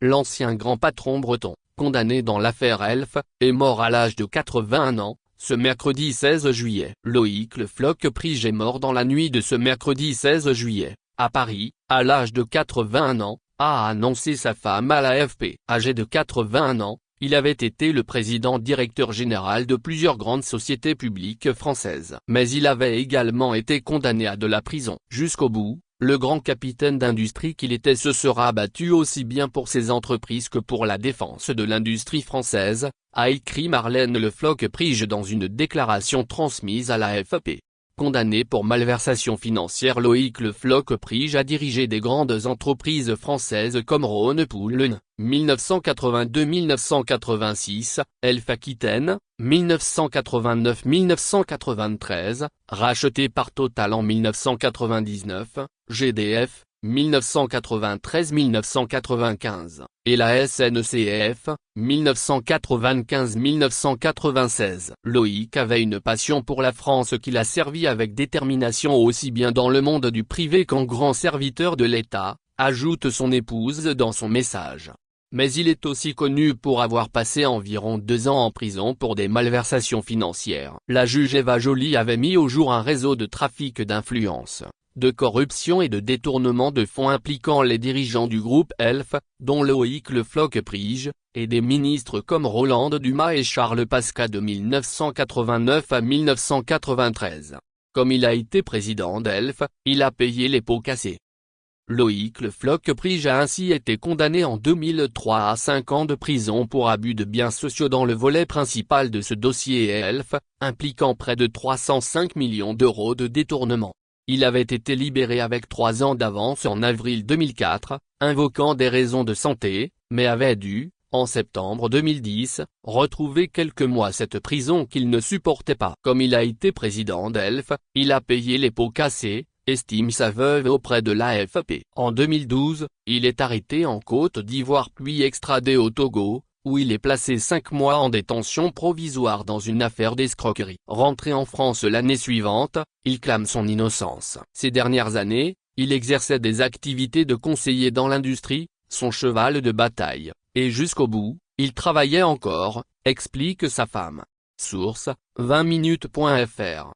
l'ancien grand patron breton, condamné dans l'affaire Elf, est mort à l'âge de 81 ans, ce mercredi 16 juillet. Loïc Le Floch-Prige est mort dans la nuit de ce mercredi 16 juillet, à Paris, à l'âge de 81 ans, a annoncé sa femme à l'AFP. Âgé de 81 ans, il avait été le président-directeur général de plusieurs grandes sociétés publiques françaises. Mais il avait également été condamné à de la prison. Jusqu'au bout, le grand capitaine d'industrie qu'il était se sera battu aussi bien pour ses entreprises que pour la défense de l'industrie française, a écrit Marlène Le Floch-Prige dans une déclaration transmise à l'AFP. Condamné pour malversation financière, Loïc Le Floch-Prige a dirigé des grandes entreprises françaises comme Rhône Poulenc, 1982-1986, Elf Aquitaine, 1989-1993, racheté par Total en 1999, GDF, 1993-1995, et la SNCF, 1995-1996. Loïc avait une passion pour la France qu'il a servi avec détermination aussi bien dans le monde du privé qu'en grand serviteur de l'État, ajoute son épouse dans son message. Mais il est aussi connu pour avoir passé environ 2 ans en prison pour des malversations financières. La juge Eva Joly avait mis au jour un réseau de trafic d'influence, de corruption et de détournement de fonds impliquant les dirigeants du groupe Elf, dont Loïc Le Floch-Prige, et des ministres comme Roland Dumas et Charles Pasqua de 1989 à 1993. Comme il a été président d'Elf, il a payé les pots cassés. Loïc Le Floch-Prige a ainsi été condamné en 2003 à 5 ans de prison pour abus de biens sociaux dans le volet principal de ce dossier Elf, impliquant près de 305 millions d'euros de détournement. Il avait été libéré avec 3 ans d'avance en avril 2004, invoquant des raisons de santé, mais avait dû, en septembre 2010, retrouver quelques mois cette prison qu'il ne supportait pas. Comme il a été président d'Elf, il a payé les pots cassés, estime sa veuve auprès de l'AFP. En 2012, il est arrêté en Côte d'Ivoire puis extradé au Togo, où il est placé 5 mois en détention provisoire dans une affaire d'escroquerie. Rentré en France l'année suivante, il clame son innocence. Ces dernières années, il exerçait des activités de conseiller dans l'industrie, son cheval de bataille, et jusqu'au bout, il travaillait encore, explique sa femme. Source, 20minutes.fr.